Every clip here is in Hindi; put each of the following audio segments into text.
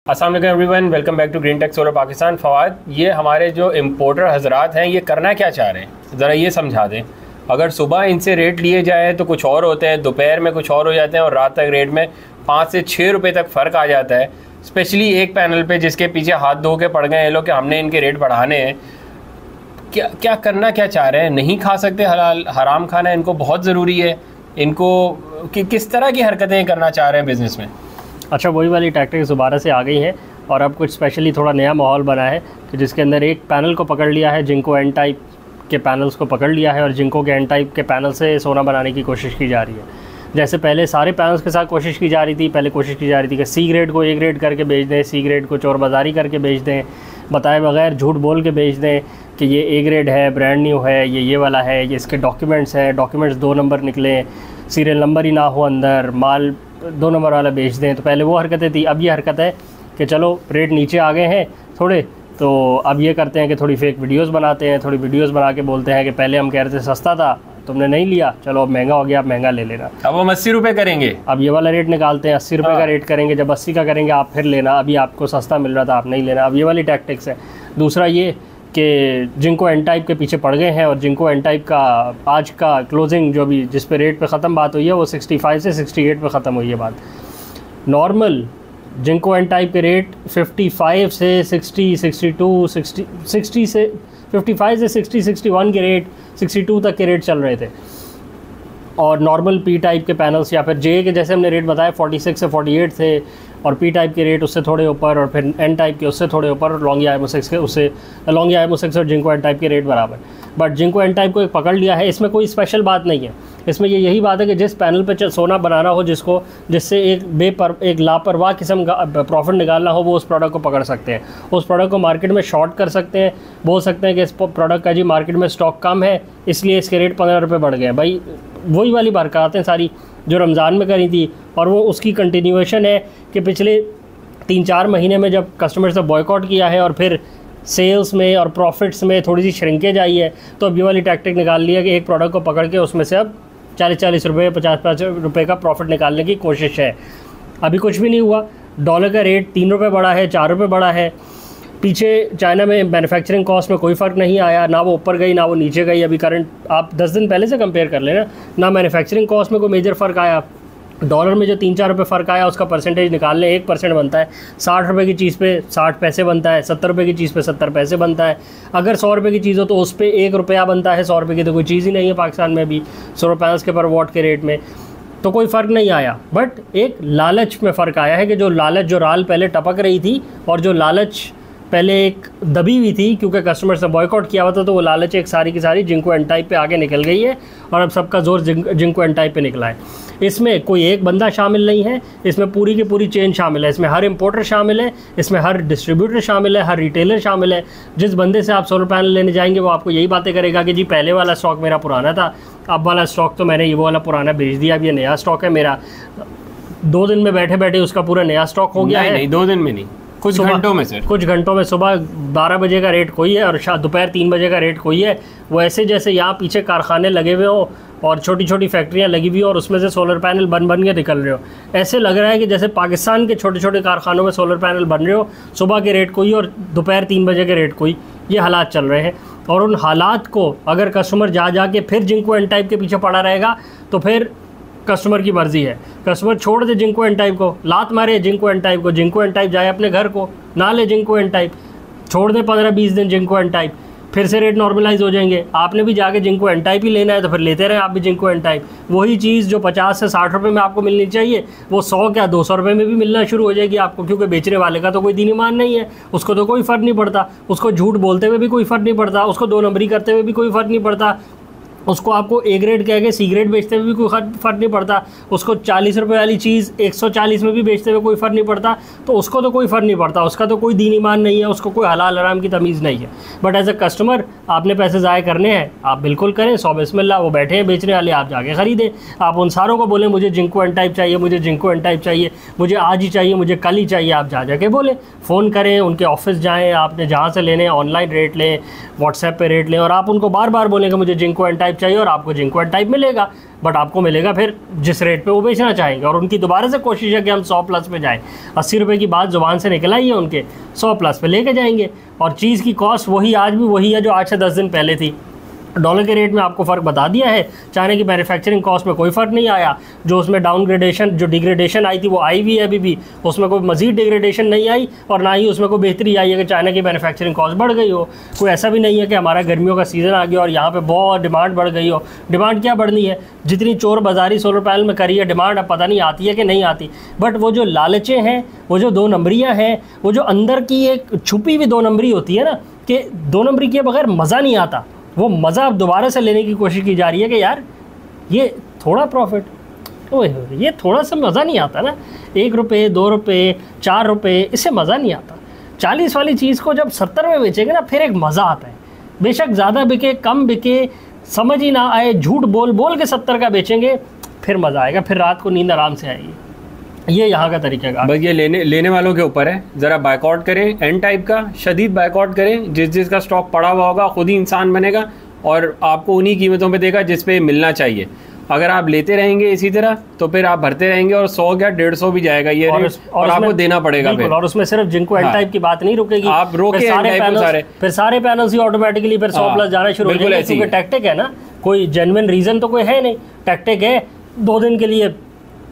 अस्सलाम वालेकुम everyone, welcome back to green tech solar Pakistan. Fawad, ये हमारे जो इम्पोर्टर हजरात हैं ये करना क्या चाह रहे हैं, ज़रा ये समझा दें। अगर सुबह इनसे रेट लिए जाए तो कुछ और होते हैं, दोपहर में कुछ और हो जाते हैं और रात तक रेट में 5 से 6 रुपये तक फ़र्क आ जाता है, स्पेशली एक पैनल पे जिसके पीछे हाथ धो के पड़ गए हैं लोग कि हमने इनके रेट बढ़ाने हैं। क्या करना क्या चाह रहे हैं? नहीं खा सकते हलाल, हराम खाना इनको बहुत ज़रूरी है। इनको किस तरह की हरकतें करना चाह रहे हैं बिज़नेस में? अच्छा, वही वाली टैक्टिक्स दोबारा से आ गई हैं और अब कुछ स्पेशली थोड़ा नया माहौल बना है कि जिसके अंदर एक पैनल को पकड़ लिया है, जिनको एन टाइप के पैनल्स को पकड़ लिया है और जिनको के एन टाइप के पैनल से सोना बनाने की कोशिश की जा रही है। जैसे पहले सारे पैनल्स के साथ कोशिश की जा रही थी, पहले कोशिश की जा रही थी कि सी ग्रेड को ए ग्रेड करके बेच दें, सी ग्रेड को चोर बाज़ारी करके बेच दें, बताए बगैर झूठ बोल के बेच दें कि ये ए ग्रेड है, ब्रांड न्यू है, ये वाला है, ये इसके डॉक्यूमेंट्स हैं, डॉक्यूमेंट्स 2 नंबर निकलें, सीरियल नंबर ही ना हो अंदर, माल 2 नंबर वाला बेच दें। तो पहले वो हरकतें थी। अब ये हरकत है कि चलो रेट नीचे आ गए हैं थोड़े, तो अब ये करते हैं कि थोड़ी फेक वीडियोस बनाते हैं, थोड़ी वीडियोस बना के बोलते हैं कि पहले हम कह रहे थे सस्ता था, तुमने नहीं लिया, चलो अब महंगा हो गया, अब महंगा ले लेना। अब हम 80 रुपये करेंगे, अब ये वाला रेट निकालते हैं, 80 रुपये का रेट करेंगे। जब 80 का करेंगे आप फिर लेना, अभी आपको सस्ता मिल रहा था आप नहीं लेना। अब ये वाली टैक्टिक्स है। दूसरा ये कि जिनको एन टाइप के पीछे पड़ गए हैं और जिनको एन टाइप का आज का क्लोजिंग जो भी जिस पे रेट पे ख़त्म बात हुई है वो 65 से 68 पे ख़त्म हुई है बात। नॉर्मल जिनको एन टाइप के रेट 55 से 60, 62, 60 से 55 से 60, 61 के रेट, 62 तक के रेट चल रहे थे। और नॉर्मल पी टाइप के पैनल्स या फिर जे के जैसे हमने रेट बताया 46 से 48 थे, और पी टाइप के रेट उससे थोड़े ऊपर, और फिर एन टाइप के उससे थोड़े ऊपर, और लॉन्गी IMO6 के उससे लॉन्गी IMO6 और जिनको एन टाइप के रेट बराबर। बट जिनको एन टाइप को एक पकड़ लिया है, इसमें कोई स्पेशल बात नहीं है। इसमें यही बात है कि जिस पैनल पे सोना बनाना हो, जिससे एक लापरवाह किस्म का प्रॉफिट निकालना हो, वो उस प्रोडक्ट को पकड़ सकते हैं। उस प्रोडक्ट को मार्केट में शॉर्ट कर सकते हैं, बोल सकते हैं कि इस प्रोडक्ट का जी मार्केट में स्टॉक कम है इसलिए इसके रेट 15 रुपये बढ़ गए। भाई वही वाली बरक़ातें सारी जो रमज़ान में करी थी, और वो उसकी कंटिन्यूएशन है कि पिछले 3-4 महीने में जब कस्टमर से बॉयकॉट किया है और फिर सेल्स में और प्रॉफिट्स में थोड़ी सी श्रिंकेज आई है, तो अब ये वाली टैक्टिक निकाल लिया कि एक प्रोडक्ट को पकड़ के उसमें से अब 40-40 रुपये, 50-50 रुपये का प्रॉफिट निकालने की कोशिश है। अभी कुछ भी नहीं हुआ। डॉलर का रेट 3 रुपये बढ़ा है, 4 रुपये बढ़ा है। पीछे चाइना में मैन्युफैक्चरिंग कॉस्ट में कोई फ़र्क नहीं आया, ना वो ऊपर गई ना वो नीचे गई। अभी करंट आप 10 दिन पहले से कंपेयर कर लेना, ना मैन्युफैक्चरिंग कॉस्ट में कोई मेजर फ़र्क आया। डॉलर में जो 3-4 रुपये फ़र्क आया उसका परसेंटेज निकाल लें, 1% बनता है। 60 रुपये की चीज़ पे 60 पैसे बनता है, 70 रुपये की चीज़ पे 70 पैसे बनता है। अगर 100 रुपये की चीज़ हो तो उस पर 1 रुपया बनता है। 100 रुपये की तो कोई चीज़ ही नहीं है पाकिस्तान में भी, सोलर पैनल्स के पर वॉट के रेट में तो कोई फ़र्क नहीं आया। बट एक लालच में फ़र्क आया है कि जो राल पहले टपक रही थी और जो लालच पहले एक दबी हुई थी क्योंकि कस्टमर ने बॉयकॉट किया हुआ था, तो वो लालच एक सारी की सारी जिनको एन टाइप पे आगे निकल गई है और अब सबका जोर जिनको एन टाइप पे निकला है। इसमें कोई एक बंदा शामिल नहीं है, इसमें पूरी की पूरी चेन शामिल है। इसमें हर इंपोर्टर शामिल है, इसमें हर डिस्ट्रीब्यूटर शामिल है, हर रिटेलर शामिल है। जिस बंदे से आप सोलर पैनल लेने जाएंगे वो आपको यही बातें करेगा कि जी पहले वाला स्टॉक मेरा पुराना था, अब वाला स्टॉक तो मैंने ये वाला पुराना बेच दिया, अब ये नया स्टॉक है मेरा। 2 दिन में बैठे बैठे उसका पूरा नया स्टॉक हो गया है। नहीं, 2 दिन में नहीं, कुछ घंटों में सर, कुछ घंटों में। सुबह 12 बजे का रेट कोई है और दोपहर 3 बजे का रेट कोई है। वो ऐसे जैसे यहाँ पीछे कारखाने लगे हुए हो और छोटी छोटी फैक्ट्रियाँ लगी हुई हो और उसमें से सोलर पैनल बन के निकल रहे हो। ऐसे लग रहा है कि जैसे पाकिस्तान के छोटे छोटे कारखानों में सोलर पैनल बन रहे हो, सुबह के रेट कोई और दोपहर 3 बजे के रेट कोई। ये हालात चल रहे हैं और उन हालात को अगर कस्टमर जा के फिर जिनको एन टाइप के पीछे पड़ा रहेगा तो फिर कस्टमर की मर्ज़ी है। कस्टमर छोड़ दे जिनको एन टाइप को, लात मारे जिनको एन टाइप को, जिनको एन टाइप जाए अपने घर को, ना ले जिनको एन टाइप, छोड़ दे 15-20 दिन जिनको एन टाइप, फिर से रेट नॉर्मलाइज हो जाएंगे। आपने भी जाके जिनको एन टाइप ही लेना है तो फिर लेते रहे आप भी जिनको एन टाइप। वही चीज़ जो 50 से 60 रुपये में आपको मिलनी चाहिए वो 100 क्या 200 रुपये में भी मिलना शुरू हो जाएगी आपको, क्योंकि बेचने वाले का तो कोई दीन ईमान नहीं है, उसको तो कोई फ़र्क नहीं पड़ता, उसको झूठ बोलते हुए भी कोई फ़र्क नहीं पड़ता, उसको 2 नंबरी करते हुए भी कोई फ़र्क नहीं पड़ता, उसको आपको ए ग्रेड कह के सी ग्रेड बेचते हुए भी कोई फ़र्क नहीं पड़ता, उसको 40 रुपये वाली चीज़ 140 में भी बेचते हुए कोई फ़र्क नहीं पड़ता, तो उसको तो कोई फ़र्क नहीं पड़ता, उसका तो कोई दीन ईमान नहीं है, उसको कोई हलाल हराम की तमीज़ नहीं है। बट एज अ कस्टमर आपने पैसे ज़ाया करने हैं, आप बिल्कुल करें, 100 बिस्मिल्लाह, वो बैठे हैं बेचने वाले, आप जाके ख़रीदें। आप उन सारों को बोलें मुझे जिनको एन टाइप चाहिए, मुझे जिनको एन टाइप चाहिए, मुझे आज ही चाहिए, मुझे कल ही चाहिए, आप जाके बोलें, फ़ोन करें, उनके ऑफिस जाएँ, आपने जहाँ से लेने ऑनलाइन रेट लें, व्हाट्सएप पे रेट लें और आप उनको बार बार बोलें कि मुझे जिनको एन टाइप चाहिए और आपको जिंको एन टाइप मिलेगा, बट आपको मिलेगा फिर जिस रेट पे वो बेचना चाहेंगे। और उनकी दोबारा से कोशिश है कि हम 100 प्लस पे जाएं। 80 रुपये की बात ज़ुबान से निकल आई है उनके, 100 प्लस पे लेके जाएंगे। और चीज़ की कॉस्ट वही आज भी वही है जो आज से 10 दिन पहले थी। डॉलर के रेट में आपको फ़र्क बता दिया है, चाइना की मैन्युफैक्चरिंग कॉस्ट में कोई फ़र्क नहीं आया। जो उसमें डाउनग्रेडेशन, जो डिग्रेडेशन आई थी वो आई भी है अभी भी, उसमें कोई मज़ीद डिग्रेडेशन नहीं आई और ना ही उसमें कोई बेहतरी आई है कि चाइना की मैन्युफैक्चरिंग कॉस्ट बढ़ गई हो। कोई ऐसा भी नहीं है कि हमारा गर्मियों का सीज़न आ गया और यहाँ पे बहुत डिमांड बढ़ गई हो। डिमांड क्या बढ़नी है, जितनी चोर बाजारी सोलर पैनल में करी है डिमांड, अब पता नहीं आती है कि नहीं आती। बट वो जो लालचें हैं, वो जो 2 नंबरियाँ हैं, वो जो अंदर की एक छुपी हुई 2 नंबरी होती है ना, कि 2 नंबरी के बगैर मज़ा नहीं आता, वो मज़ा अब दोबारा से लेने की कोशिश की जा रही है कि यार ये थोड़ा प्रॉफिट, ये थोड़ा सा मज़ा नहीं आता ना, 1 रुपये 2 रुपये 4 रुपये, इससे मज़ा नहीं आता। 40 वाली चीज़ को जब 70 में बेचेंगे ना, फिर एक मज़ा आता है। बेशक ज़्यादा बिके कम बिके, समझ ही ना आए, झूठ बोल बोल के 70 का बेचेंगे, फिर मज़ा आएगा, फिर रात को नींद आराम से आएगी। ये यहाँ का तरीका का बस ये लेने वालों के ऊपर है। ज़रा बायकॉट करें एन टाइप का, शदीद बायकॉट करें। जिसका स्टॉक पड़ा हुआ होगा खुद ही इंसान बनेगा और आपको उन्हीं कीमतों पे देगा जिस पे मिलना चाहिए। अगर आप लेते रहेंगे इसी तरह तो फिर आप भरते रहेंगे और 100 या 150 भी जाएगा ये रेट, और आपको देना पड़ेगा फिर। और उसमें सिर्फ जिनको एन टाइप की बात नहीं रुकेगी, आप रोके फिर सारे पैनल्स ही ऑटोमेटिकली फिर 100 प्लस जाना शुरू हो जाएंगे, क्योंकि टैक्टिक है ना, कोई जेन्युइन रीजन तो कोई है नहीं, टैक्टिक है। 2 दिन के लिए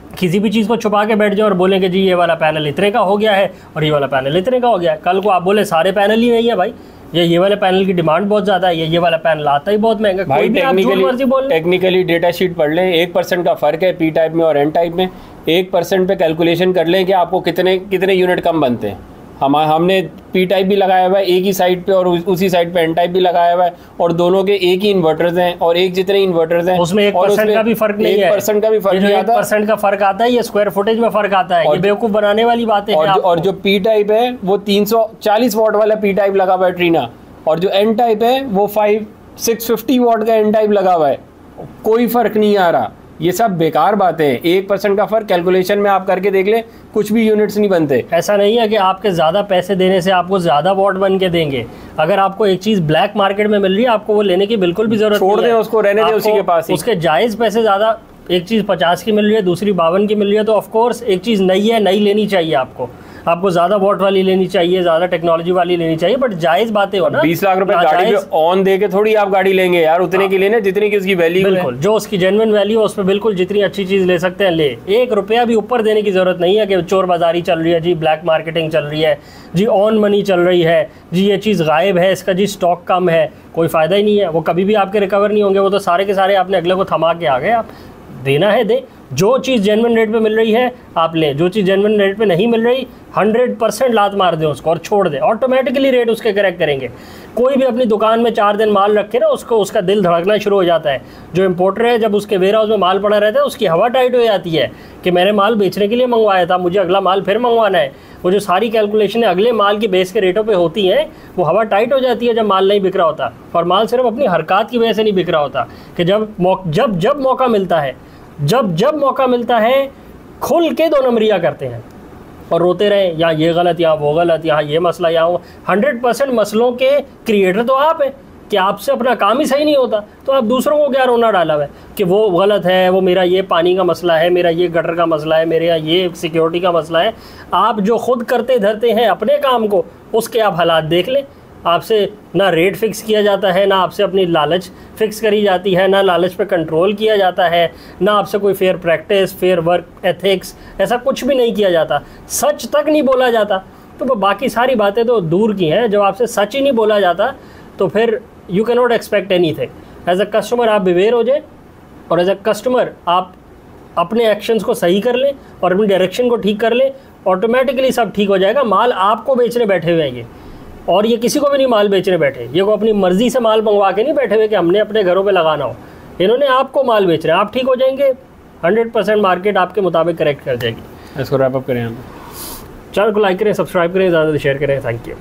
किसी भी चीज़ को छुपा के बैठ जाओ और बोलें कि जी ये वाला पैनल इतने का हो गया है और ये वाला पैनल इतने का हो गया है। कल को आप बोले सारे पैनल ही नहीं है भाई, ये वाले पैनल की डिमांड बहुत ज़्यादा है, ये वाला पैनल आता ही बहुत महंगा। भाई टेक्निकली डेटा शीट पढ़ लें, 1% का फ़र्क है पी टाइप में और एन टाइप में। 1% पे कैलकुलेशन कर लें कि आपको कितने यूनिट कम बनते हैं। हमने पी टाइप भी लगाया हुआ है एक ही साइड पे और उसी साइड पे एन टाइप भी लगाया हुआ है, और दोनों के एक ही इन्वर्टर्स हैं और एक जितने इन्वर्टर्स हैं उसमें 1% का भी फर्क नहीं है। 1% का भी फर्क नहीं आता, 1% का फर्क आता है, ये स्क्वायर फुटेज में फर्क आता है, ये बेवकूफ़ बनाने वाली बातें हैं। और जो पी टाइप है वो 340 वॉट वाला पी टाइप लगा हुआ है ट्रीना, और जो एन टाइप है वो 650 वॉट का एन टाइप लगा हुआ है। कोई फर्क नहीं आ रहा। ये सब बेकार बातें हैं। 1% का फर्क कैलकुलेशन में आप करके देख ले, कुछ भी यूनिट्स नहीं बनते। ऐसा नहीं है कि आपके ज़्यादा पैसे देने से आपको ज़्यादा वॉट बन के देंगे। अगर आपको एक चीज़ ब्लैक मार्केट में मिल रही है, आपको वो लेने की बिल्कुल भी जरूरत नहीं है। छोड़ दें उसको, रहने दें उसी के पास ही। उसके जायज़ पैसे ज़्यादा, एक चीज़ 50 की मिल रही है, दूसरी 52 की मिल रही है, तो ऑफकोर्स एक चीज़ नई है, नई लेनी चाहिए आपको ज़्यादा वॉट वाली लेनी चाहिए, ज़्यादा टेक्नोलॉजी वाली लेनी चाहिए। बट जायज़ बातें हो ना, 20 लाख रुपए गाड़ी पे ऑन दे के थोड़ी आप गाड़ी लेंगे यार, उतने की लेने जितनी की उसकी वैल्यू। बिल्कुल, जो उसकी जेन्युइन वैल्यू है उस पर बिल्कुल जितनी अच्छी चीज़ ले सकते हैं ले। 1 रुपया भी ऊपर देने की ज़रूरत नहीं है कि चोर बाजारी चल रही है जी, ब्लैक मार्केटिंग चल रही है जी, ऑन मनी चल रही है जी, ये चीज़ गायब है, इसका जी स्टॉक कम है। कोई फ़ायदा ही नहीं है, वो कभी भी आपके रिकवर नहीं होंगे। वो तो सारे के सारे आपने अगले को थमा के आ गए। आप देना है दे, जो चीज़ जेन्युइन रेट पे मिल रही है आप लें, जो चीज़ जेन्युइन रेट पे नहीं मिल रही 100% लात मार दें उसको और छोड़ दें, ऑटोमेटिकली रेट उसके करेक्ट करेंगे। कोई भी अपनी दुकान में 4 दिन माल रखे ना, उसको उसका दिल धड़कना शुरू हो जाता है। जो इम्पोर्टर है, जब उसके वेयर हाउस में माल पड़ा रहता है उसकी हवा टाइट हो जाती है कि मैंने माल बेचने के लिए मंगवाया था, मुझे अगला माल फिर मंगवाना है। वो जो सारी कैलकुलेशन अगले माल की बेस के रेटों पे होती हैं, वो हवा टाइट हो जाती है जब माल नहीं बिक रहा होता। और माल सिर्फ अपनी हरकत की वजह से नहीं बिक रहा होता कि जब मौका मिलता है, जब मौका मिलता है खुल के 2 नंबरियाँ करते हैं और रोते रहे, यहाँ ये गलत, यहाँ वो गलत, यहाँ ये मसला, यहाँ वो। 100% मसलों के क्रिएटर तो आप हैं कि आपसे अपना काम ही सही नहीं होता, तो आप दूसरों को क्या रोना डाला हुआ है कि वो गलत है, वो मेरा ये पानी का मसला है, मेरा ये गटर का मसला है, मेरे यहाँ ये सिक्योरिटी का मसला है। आप जो खुद करते धरते हैं अपने काम को, उसके आप हालात देख लें। आपसे ना रेट फिक्स किया जाता है, ना आपसे अपनी लालच फिक्स करी जाती है, ना लालच पे कंट्रोल किया जाता है, ना आपसे कोई fair practice, fair work ethics, ऐसा कुछ भी नहीं किया जाता। सच तक नहीं बोला जाता, तो बाकी सारी बातें तो दूर की हैं। जब आपसे सच ही नहीं बोला जाता तो फिर you can not expect anything. As a customer आप बिवेयर हो जाए, और एज अ कस्टमर आप अपने एक्शंस को सही कर लें और अपनी डायरेक्शन को ठीक कर लें, ऑटोमेटिकली सब ठीक हो जाएगा। माल आपको बेचने बैठे हुए हैं ये, और ये किसी को भी नहीं माल बेचने बैठे। ये को अपनी मर्जी से माल मंगवा के नहीं बैठे हुए कि हमने अपने घरों पे लगाना हो। इन्होंने आपको माल बेच रहे हैं, आप ठीक हो जाएंगे, 100% मार्केट आपके मुताबिक करेक्ट कर जाएगी। इसको रैप अप करें हम। चैनल को लाइक करें, सब्सक्राइब करें, ज़्यादा शेयर करें। Thank you.